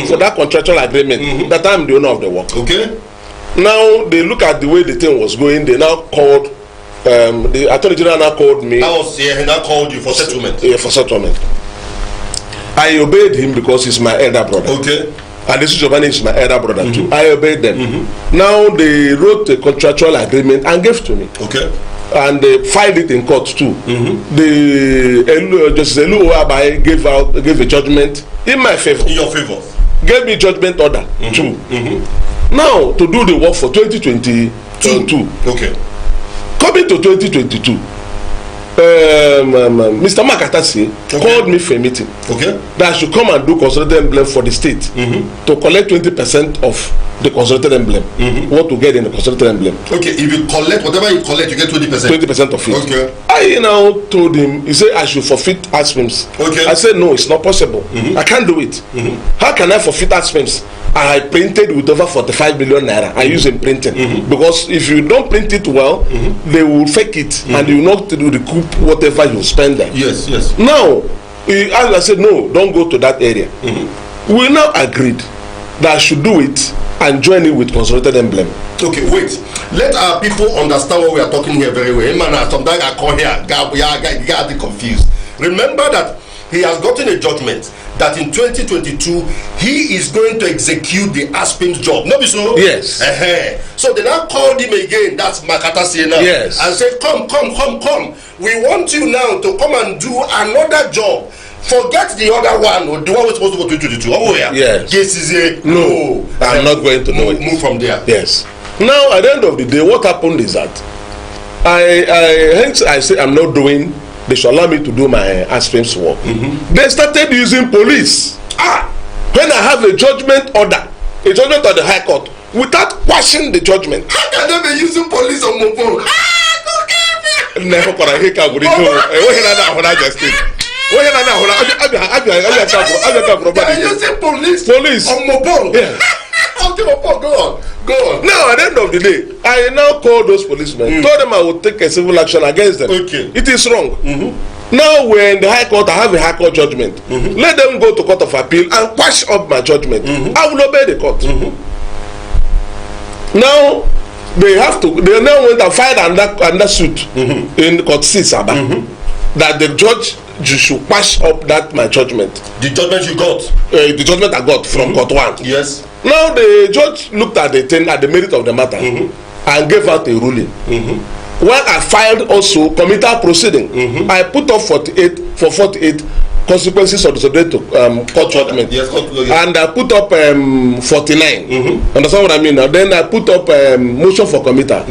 for that contractual agreement that I'm the owner of the work. Okay. Now they look at the way the thing was going. They now called the Attorney General now called me. He now called you for settlement. Yeah, for settlement. I obeyed him because he's my elder brother. Okay. And this is my elder brother too. I obeyed them. Now they wrote a contractual agreement and gave to me. Okay. And they filed it in court too. The Justice Umuahia gave a judgment in my favor. In your favor. Gave me judgment order too. Now to do the work for 2022. Okay. Coming to 2022, Mr. Makatasi called me for a meeting. Okay. That I should come and do consolidated emblem for the state to collect 20% of the consolidated emblem. What to get in the consolidated emblem. Okay, if you collect whatever you collect, you get 20%. 20% of it. Okay. I now told him, he said I should forfeit AFNEWS. Okay. I said no, it's not possible. I can't do it. How can I forfeit AFNEWS? I printed with over 45 million naira. I use in printing because if you don't print it well, they will fake it and you will not recoup whatever you spend there. Yes, yes. Now, I said no, don't go to that area. We now agreed that I should do it and join it with consolidated emblem. Okay, wait. Let our people understand what we are talking here very well. Man, sometimes I call here, get confused. Remember that he has gotten a judgment that in 2022 he is going to execute the AFNEWS job. No, be so? Yes. So they now called him again. That's Makatasi now. Yes. And said, come. We want you now to come and do another job. Forget the other one, or the one we're supposed to go to 2022. Oh yeah. Yes. Yes is a no. I'm not going to do it. Move from there. Yes. Now at the end of the day, what happened is that I say I'm not doing. They should allow me to do my AFNEWS work. They started using police. When I have a judgment order, a judgment of the High Court, without quashing the judgment. How can they be using police on my phone? Never could I hear Kaburi. They're using police on mobile. Yeah. Go on. Now at the end of the day, I now call those policemen, told them I would take a civil action against them. Okay. It is wrong. Now we're in the High Court, I have a High Court judgment. Let them go to Court of Appeal and quash up my judgment. I will obey the court. Now they now went and filed under suit in Court 6 Abia that the judge should quash up that my judgment. The judgment you got? The judgment I got from Court 1. Yes. Now the judge looked at the merit of the matter and gave out a ruling. When I filed also committal proceeding, I put up 48 consequences of the court judgment. Yes, and I put up 49. Understand what I mean? Now then I put up motion for committal.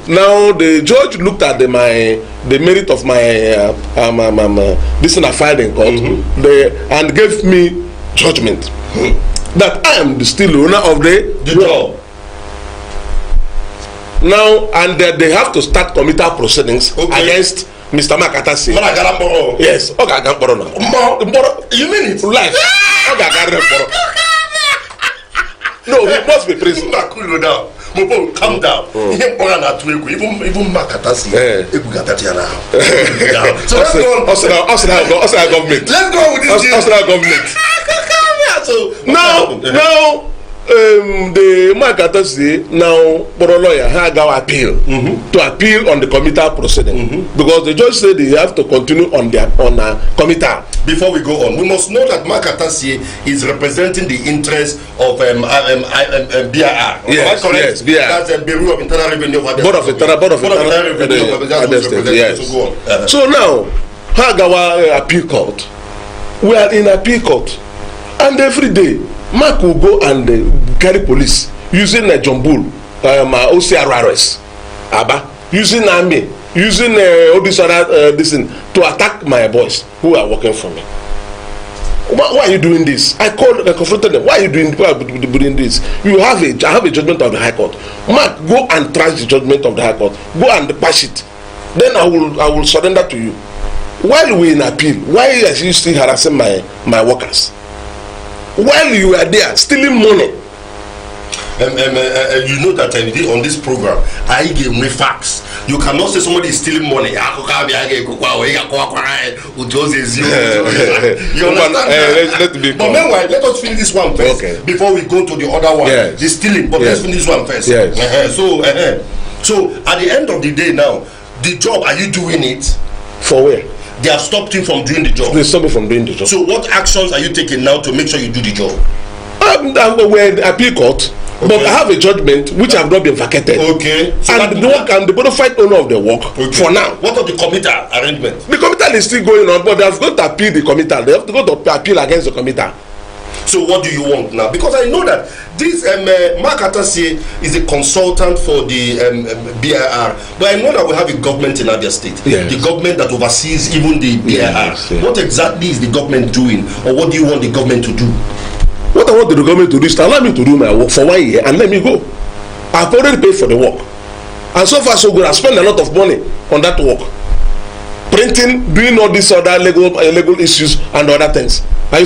Now the judge looked at the merit of my this thing I filed in court and gave me judgment that I am the still owner of the job. Now and they have to start committal proceedings against Mr. Makatasi. Yes. You mean it? Life. No, he must be prison. Calm down. Even Makatasi. So let's go on. Government. Let's go with this. Government. So now the Makatasi now for a lawyer had to appeal on the committal proceeding because the judge said they have to continue on committal. Before we go on, we must know that Makatasi is representing the interest of BIR. Yes, yes, BIR. That's the Bureau of Internal Revenue. Board of Internal Revenue. Yes. So now, Hagawa appeal court. We are in appeal court, and every day Mark will go and carry police using a jumbul, OCRRS, using army, using all this other this thing to attack my boys who are working for me. Why are you doing this? I confronted them. Why are you doing this? I have a judgment of the High Court. Mark, go and trash the judgment of the High Court. Go and pass it. Then I will surrender to you. While we in appeal, why are you still harassing my workers? While you are there stealing money. You know that on this program I give me facts You cannot say somebody is stealing money. You understand? But meanwhile, let us finish this one first before we go to the other one. The stealing, but let's finish this one first. So at the end of the day now, the job, are you doing it? For where? They have stopped him from doing the job. They stopped me from doing the job. So what actions are you taking now to make sure you do the job? We're in appeal court, but I have a judgment which have not been vacated. Okay. So and the work, I'm the bona fide owner of the work for now. What of the committal arrangement? The committal is still going on, but they have got to appeal the committal. They have to go to appeal against the committal. So what do you want now? Because I know that this Mark Atase is a consultant for the BIR, but I know that we have a government in Abia State, the government that oversees even the BIR. What exactly is the government doing, or what do you want the government to do? What I want the government to do is to allow me to do my work for 1 year and let me go. I've already paid for the work, and so far so good. I spent a lot of money on that work, printing, doing all these other legal issues and other things. I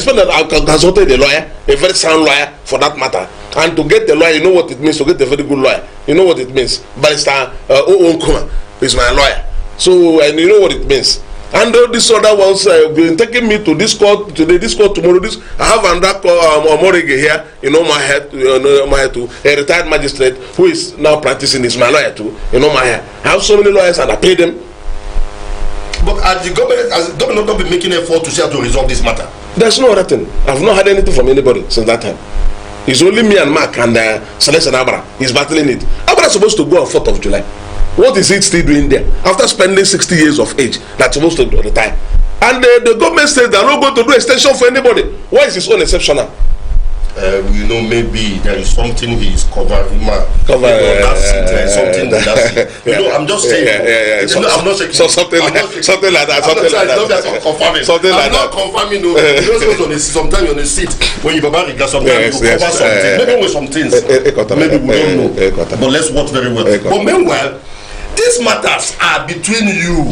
consulted a lawyer, a very sound lawyer for that matter. And to get the lawyer, you know what it means to get a very good lawyer. You know what it means. Barrister Nkuma is my lawyer. So, and you know what it means. And these other ones been taking me to this court today, this court tomorrow. I have another Omorege here in Umuahia too, a retired magistrate who is now practicing, is my lawyer too in Umuahia. I have so many lawyers and I pay them. But has the government not been making an effort to see how to resolve this matter? There's no other thing. I've not had anything from anybody since that time. It's only me and Mark and Celeste and Abra. He's battling it. Abra is supposed to go on 4th of July. What is he still doing there? After spending 60 years of age, that's supposed to retire. And the government says they're not going to do extension for anybody. Why is his own exceptional? You know, maybe there is something he's covering. Something that's it. You know, I'm just saying. I'm not saying. So something like that. Something like that. I'm not confirming. You know, sometimes you're on a seat when you sometimes you cover something. Maybe with some things. Maybe we don't know. But let's watch very well. But meanwhile, these matters are between you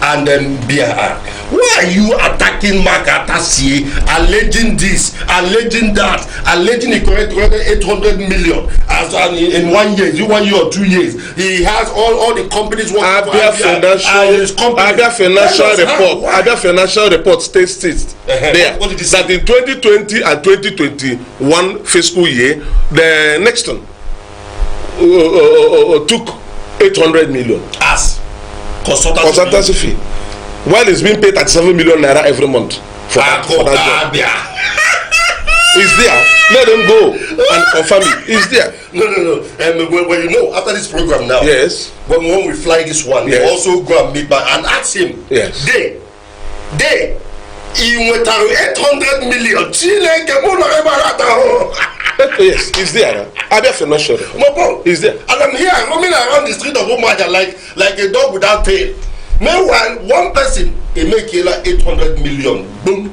and then BIR. Why are you attacking Mark Atase, alleging this, alleging that, alleging he collected 800 million as in 1 year, 1 year or 2 years? He has all the companies working for Abia financial report states there that in 2020 and 2021 fiscal year, the next one took 800 million as consultancy fee, while it's being paid 37 million naira every month for that job. It's there. Let them go and confirm it. It's there. No. Well, you know, after this program now, yes, when we fly this one, we also go and meet back and ask him. Yes. They he went out 800 million. Yes, it's there. Abia financial. Is there. And I'm here roaming around the street of Umuahia like a dog without tail. Meanwhile, one person he make like 800 million. Boom.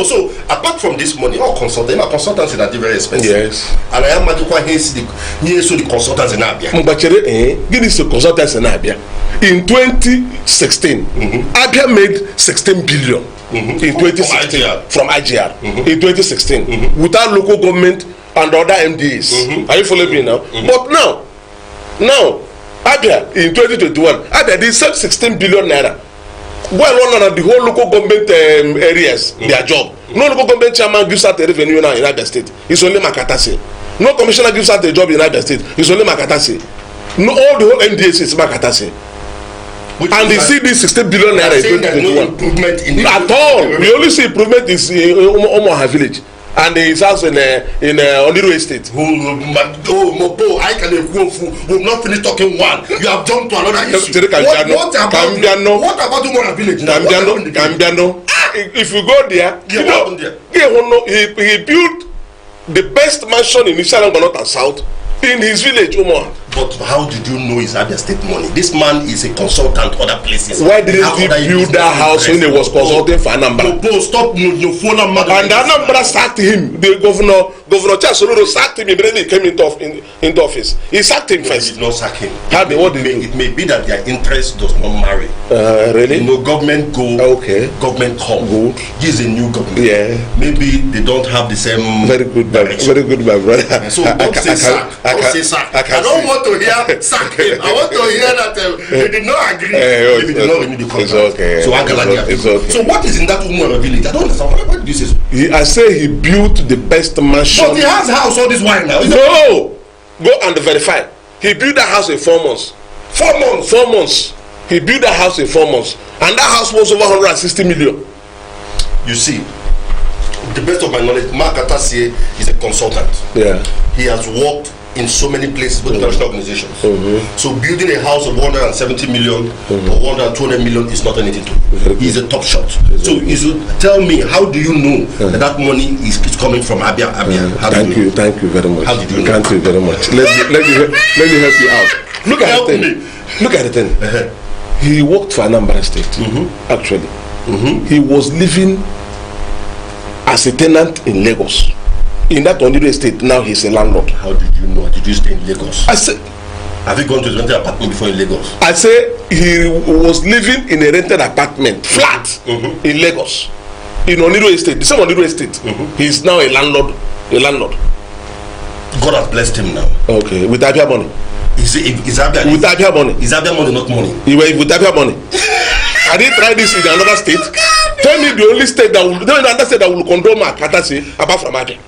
So apart from this money, all consultants are very expensive. Yes. And I am the consultants in Abia. Give us the consultants in Abia. In 2016, Abia made 16 billion. In 2016 from IGR. In 2016 without local government and other MDAs. Are you following me now? But now Abia in 2021, Abia did 16 billion naira. Well, on the whole local government areas, their job. No local government chairman gives out a revenue now in Abia State. It's only Mark Atase. No commissioner gives out a job in Abia State. It's only Mark Atase. No, all the whole MDAs is Mark Atase. And they see this 16 billion naira in 2021. At all. We only see improvement is in Umuahia village. And his house in Oniru Estate. Mopo, I can we've not finished talking one. You have jumped to another issue. What about Umuahia village now? Cambiano. If you go there, he built the best mansion in Eastern North and South in his village, Umuahia. But how did you know it's Abia State money? This man is a consultant other places. Why didn't he build that house when he was consulting for Anambra? Stop your phone number. And Anambra sacked him. The governor Chasoloro sacked him immediately he came into office. He sacked him first. He did not sack him. It may be that their interest does not marry. Really? You know, government go. Okay. Government come. Good. This is a new government. Yeah. Maybe they don't have the same. Very good, my brother. So don't say sack. I don't want to hear sack him. I want to hear that they did not agree. They did not renew the contract. It's okay. So it's okay. So what is in that Umuahia village? I don't understand. What did you say? I say he built the best mansion. But he has house all this while now. No, go and verify. He built that house in 4 months. 4 months. 4 months. He built that house in 4 months, and that house was over 160 million. You see, the best of my knowledge, Mark Atasie is a consultant. Yeah. He has worked in so many places, both international organizations. So building a house of 170 million or 200 million is not anything to him. He's a top shot. So you should tell me, how do you know that money is coming from Abia? Thank you very much. How did you know? Thank you very much. Let me help you out. Look at the thing. Look at the thing. He worked for Anambra State. Actually, he was living as a tenant in Lagos. In that Oniro estate, now he's a landlord. How did you know? Did you stay in Lagos? I say, have you gone to a rented apartment before in Lagos? I say he was living in a rented apartment, flat, in Lagos, in Oniro estate. The same Oniro estate. He's now a landlord. God has blessed him now. Okay, with Abia money. Is Abia with Abia money? Is Abia money not money? He went with Abia money. I didn't try this in another state. Tell me the only state that will condone my Katasi apart from Abia.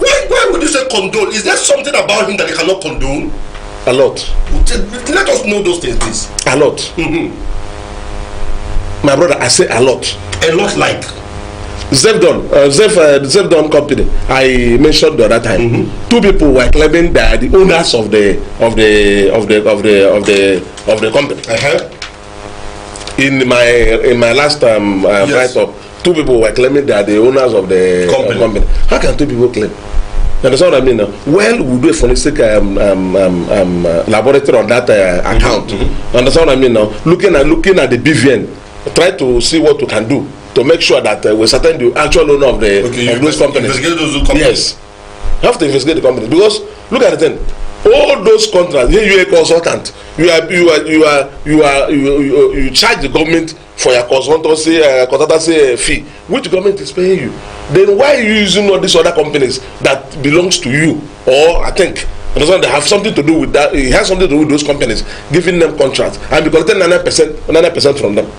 Why would you say condone? Is there something about him that he cannot condone? A lot. Let us know those things, please. A lot. My brother, I say a lot. A lot like Zevdon company I mentioned the other time. 2 people were claiming they are the owners of the company. In my last write-up, 2 people were claiming they are the owners of the company. How can 2 people claim? You understand what I mean now? Well, we do a forensic laboratory on that account. You understand what I mean now? Looking at the BVN, try to see what we can do to make sure that we certain the actual owner of those companies. Investigate those companies. Yes, you have to investigate the company, because look at the thing. All those contracts, here you are a consultant. You charge the government for your consultancy fee, which government is paying you. Then why are you using all these other companies that belongs to you? Or I think they have something to do with that. It has something to do with those companies giving them contracts and be collecting 9% from them.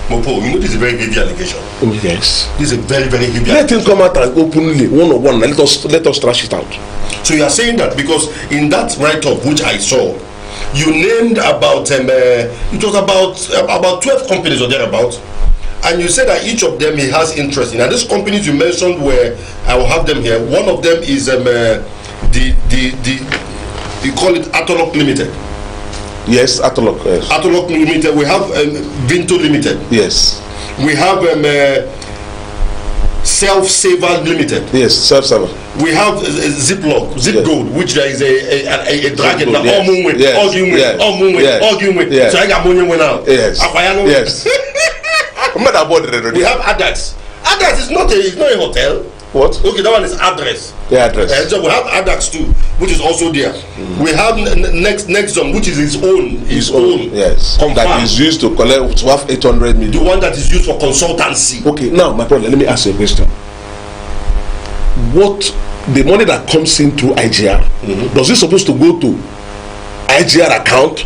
Mopo, you know this is a very heavy allegation. Yes. This is a very, very heavy allegation. Let him come out and openly, one-on-one, let us trash it out. So you are saying that because in that write-up which I saw, you named about it was about 12 companies or thereabouts, and you said that each of them he has interest in. And these companies you mentioned, where I will have them here. One of them is you call it Atolok Limited. Yes, Atolok. Yes. Atolok Limited. We have Vinto Limited. Yes. We have Self-Saver Limited. Yes, Self-Saver. We have Ziploc, Gold, which there is a dragon that arguing with. So I got money now. Yes. Yes. We have Adax. Adax is not a hotel. What? Okay, that one is address. The address. So we have Adax too, which is also there. We have Nexon, which is his own. Yes. Confirm. That is used to collect 800 million. The one that is used for consultancy. Okay, now my brother, let me ask you a question. What the money that comes in through IGR, does it supposed to go to IGR account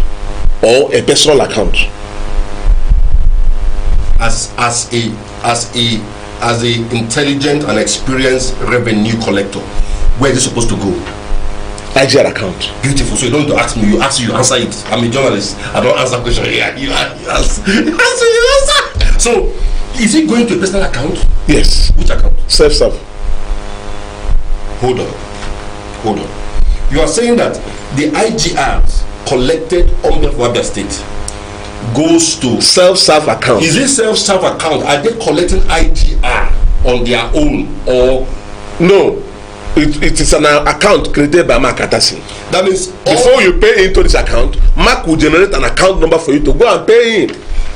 or a personal account? As a intelligent and experienced revenue collector, where is it supposed to go? IGR account. Beautiful. So you don't ask me, you answer it. I'm a journalist. I don't answer questions. You answer. So is it going to a personal account? Yes. Which account? Self-serve. Hold on. You are saying that the IGRs collected on the Abia State goes to self-serve account. Is it self-serve account? Are they collecting IGR on their own, or no? It is an account created by Mark Atasi. That means before you pay into this account, Mark will generate an account number for you to go and pay in.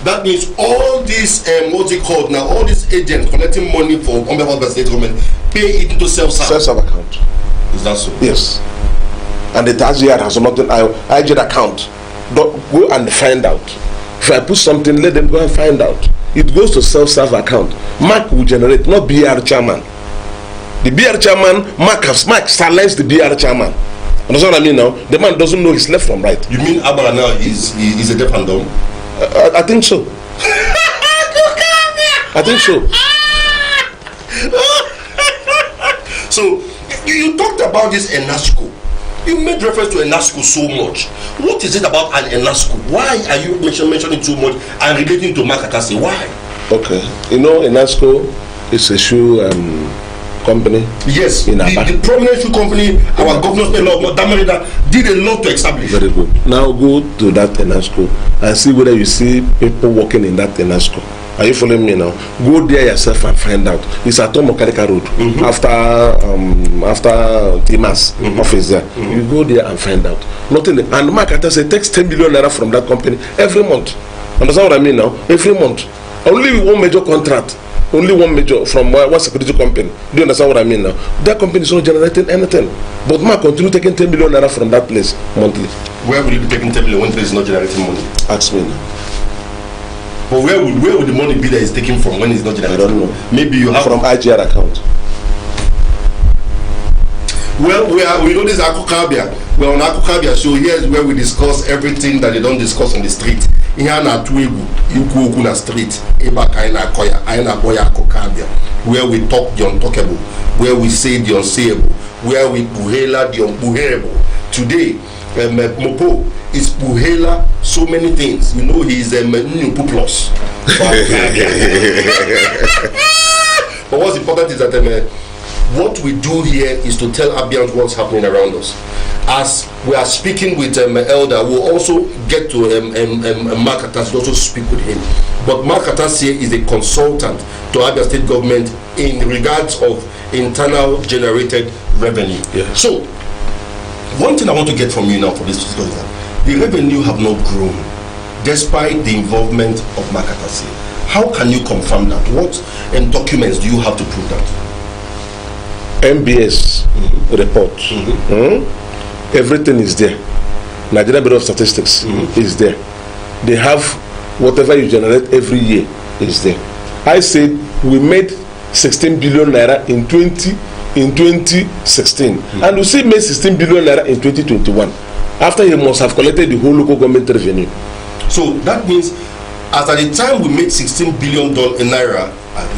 That means all these what's it called now? All these agents collecting money for Abia State government pay it into self-serve account. Is that so? Yes. And the IGR has nothing. IGR account. Go and find out. If I put something, let them go and find out. It goes to self-serve account. Mark will generate, not BR chairman. The BR chairman, Mark silenced the BR chairman. Understand what I mean now? The man doesn't know his left from right. You mean Abia now is a deaf and dumb? I think so. I think so. So you talked about this ENASCO. You made reference to ENASCO so much. What is it about an ENASCO? Why are you mentioning so much and relating to Makatasi? Why? Okay. You know, ENASCO is a shoe company. Yes, in the prominent shoe company, our governor did a lot to establish. Very good. Now go to that ENASCO and see whether you see people working in that ENASCO. Are you following me now? Go there yourself and find out. It's at Tomokarika Road, after Timas office there. You go there and find out. Nothing. And Makata say takes 10 million naira from that company every month. Understand what I mean now? Every month. Only one major contract. Only one major from one security company. Do you understand what I mean now? That company is not generating anything. But Mark continue taking 10 million naira from that place monthly. Where will you be taking 10 million when place is not generating money? Ask me now. But where would the money be that is taken from when it's not generating? I don't know. Maybe you have from IGR account. Well, we know this Abia. We're on Abia, so here's where we discuss everything that they don't discuss on the street. Here na Tuegu, Yuku na street, Eba Kaina Koya, Aina Boya Abia, where we talk the untalkable, where we say the unsayable, where we puhela the unpuherable. Today, Mopo is puhela so many things. You know he's a Nupu plus. But what's important is that what we do here is to tell Abians what's happening around us. As we are speaking with Elder, we'll also get to Mark Atasi, also speak with him. But Mark Atasi is a consultant to Abia State government in regards of internal generated revenue. Yeah. So, one thing I want to get from you now for this discussion is that the revenue have not grown despite the involvement of Mark Atasi. How can you confirm that? What documents do you have to prove that? MBS report. Everything is there. Nigerian Bureau of Statistics is there. They have whatever you generate every year is there. I said we made 16 billion naira in 2016, and we still made 16 billion naira in 2021. After he must have collected the whole local government revenue. So that means, as at the time we made 16 billion in naira. Okay,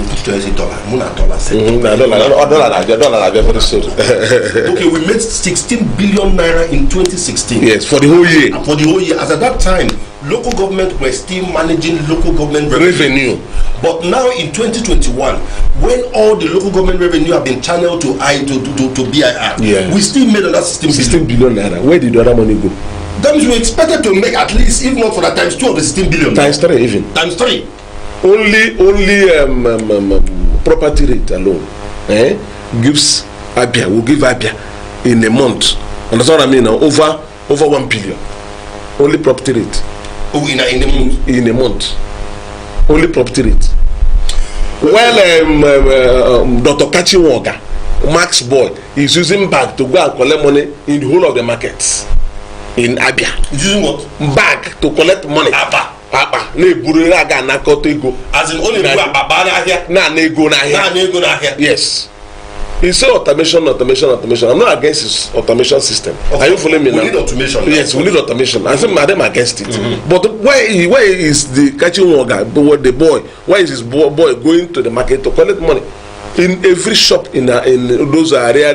we made 16 billion naira in 2016. Yes, for the whole year. For the whole year. As at that time, local government were still managing local government revenue. But now in 2021, when all the local government revenue have been channeled to BIR, yeah, we still made another 16 billion naira. Where did the other money go? That means we expected to make at least, if not for that, times 2 of the 16 billion. Times 3 even. Times 3. Only property rate alone gives Abia, will give Abia in a month. Understand what I mean now? Over 1 billion. Only property rate. Oh, in a month. In a month. Only property rate. While Dr. Kachi Woga, Max Boy, is using bag to go and collect money in the whole of the markets in Abia. He's using what? Bag to collect money. As in only yes. He said automation. I'm not against his automation system. Are you following me now? We need automation. Yes, we need automation. I said, madam, against it. But where is the catching water? The boy? Why is his boy going to the market to collect money? In every shop in those area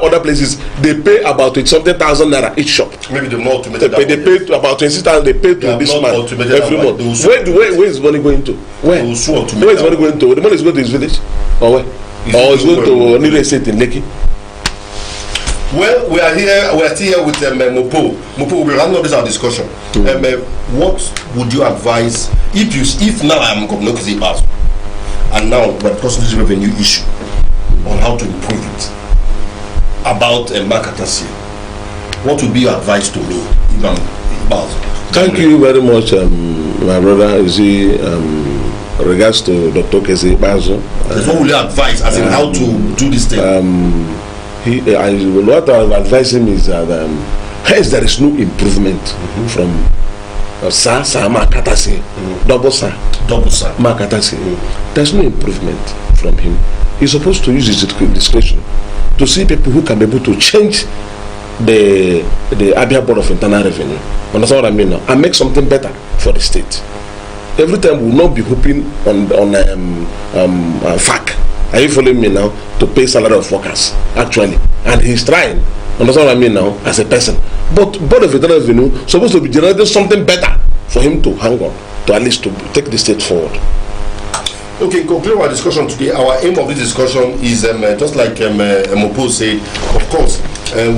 other places, they pay about something thousand naira each shop. Maybe they're not automated. They pay to about 26,000. They pay to this man every month. Where is money going to? Where is money going to? The money is going to his village, or where? Or is going to New Estate in Lekki? Well, we are still here with Mopo. Mopo, we will round up this our discussion. What would you advise if now I am Governor Kizipazo, and now we're discussing this revenue issue on how to improve it about Makatasi? What would be your advice to me, Ivan? Thank you very much, my brother. Regards to Dr. Kizipazo. What will you advise as in how to do this thing? What I advise him is that hence there is no improvement from Sa Makatasi, double Sa Makatasi. There's no improvement from him. he's supposed to use his discretion to see people who can be able to change the Abia Board of Internal Revenue. Understand what I mean now? And make something better for the state. Every time we will not be hoping on FAC. Are you following me now? To pay salary of workers, actually. And he's trying. Understand what I mean now? As a person. But Board of Internal Revenue supposed to be generating something better for him to hang on, to at least to take the state forward. Okay, conclude our discussion today. Our aim of this discussion is just like Mopo said, of course,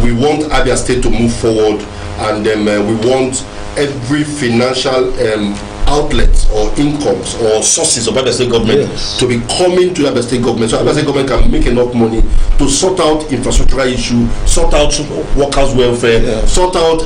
we want Abia State to move forward, and we want every financial outlets or incomes or sources of Abia State government to be coming to Abia State government, so Abia State government can make enough money to sort out infrastructural issue, sort out workers' welfare, sort out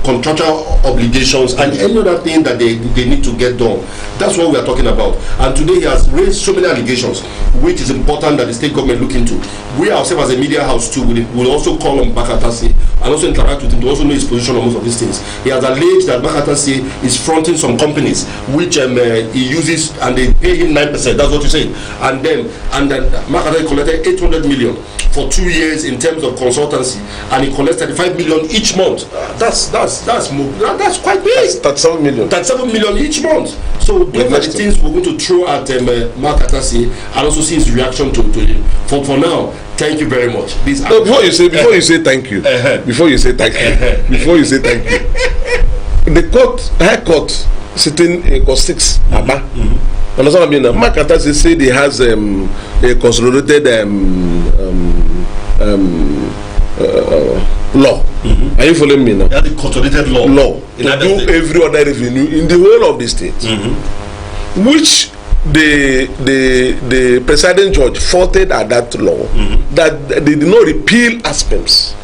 contractual obligations, and any other thing that they need to get done. That's what we are talking about. And today he has raised so many allegations, which is important that the state government look into. We ourselves as a media house too will also call on Bakatasi and also interact with him to also know his position on most of these things. He has alleged that Bakatasi is fronting some companies which he uses, and they pay him 9%. That's what you say. And then Bakatasi collected 800 million for 2 years in terms of consultancy, and he collects 35 million each month. That's quite big. That's 37 million. 37 million each month. So those are the things we're going to throw at Bakatasi and also see his reaction to him. For now, thank you very much. Before you say thank you, the High Court sitting in Court 6, Abba. Understand what I mean? Bakatasi said he has a consolidated law. Are you following me now? That's the consolidated law. To do every other revenue in the whole of the state, which the presiding judge faulted at that law, that they did not repeal ASPEMS.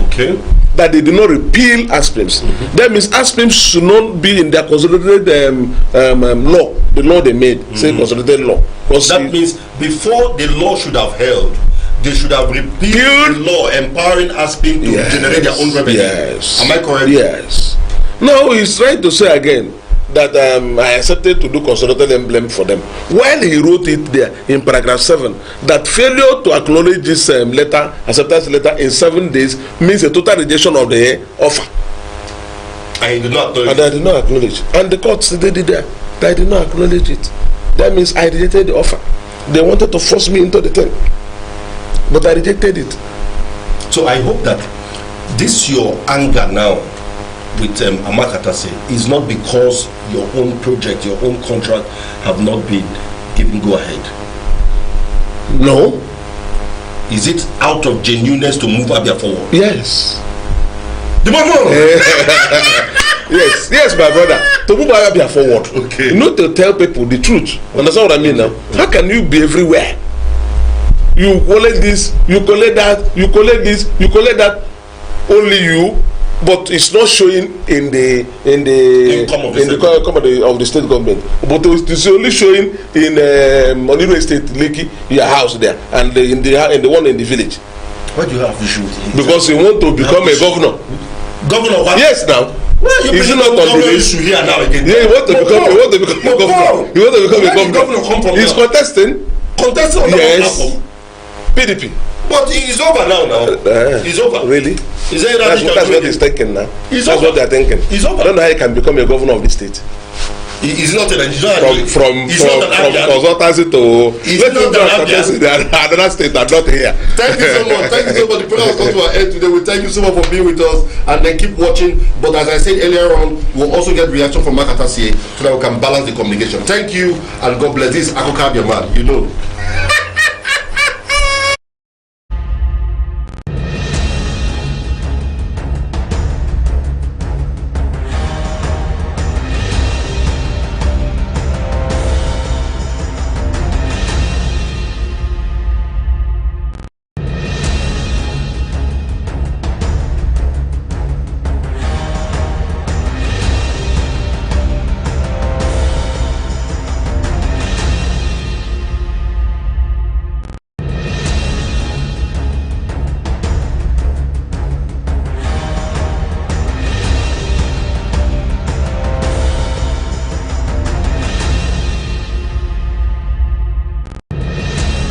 Okay. That they did not repeal ASPEMS. That means ASPEMS should not be in their consolidated law. The law they made, say consolidated law. That means before the law should have held, they should have repealed the law empowering ASPEMS to generate their own revenue. Yes. Am I correct? Yes. Now he's trying to say again that I accepted to do consolidated emblem for them. While he wrote it there in paragraph 7, that failure to acknowledge this acceptance letter in 7 days means a total rejection of the offer. And he did not acknowledge. And I did not acknowledge. And the court said they did that. I did not acknowledge it. That means I rejected the offer. They wanted to force me into the thing, but I rejected it. So I hope that this your anger now with Amakatase is not because your own project, your own contract have not been given go ahead. No. Is it out of genuineness to move Abia forward? Yes. The moment. Yes, my brother. To move Abia forward. Okay. You know, to tell people the truth. Understand what I mean now? How can you be everywhere? You collect this, you collect that, you collect this, you collect that. Only you, but it's not showing in the income of the state government. But it's only showing in Moniro Estate, Lekki, your house there, and in the one in the village. Why do you have issue with it? Because you want to become a governor. Governor what? Yes, now. Well, is it not on the list? Here now again. Yeah, you want to become a governor. You want to become a governor. He's contesting. Contesting on yes. PDP. But it's over now. It's over. Really? That's what he's thinking now. That's over. What they're thinking. It's over. I don't know how he can become a governor of the state. He's not an from consultancy to another state. I'm not here. Thank you so much. Thank you so much. The program has come to our end today. We thank you so much for being with us, and then keep watching. But as I said earlier on, we'll also get reaction from Makatasi so that we can balance the communication. Thank you, and God bless. This is Jacob-Obioma, you know.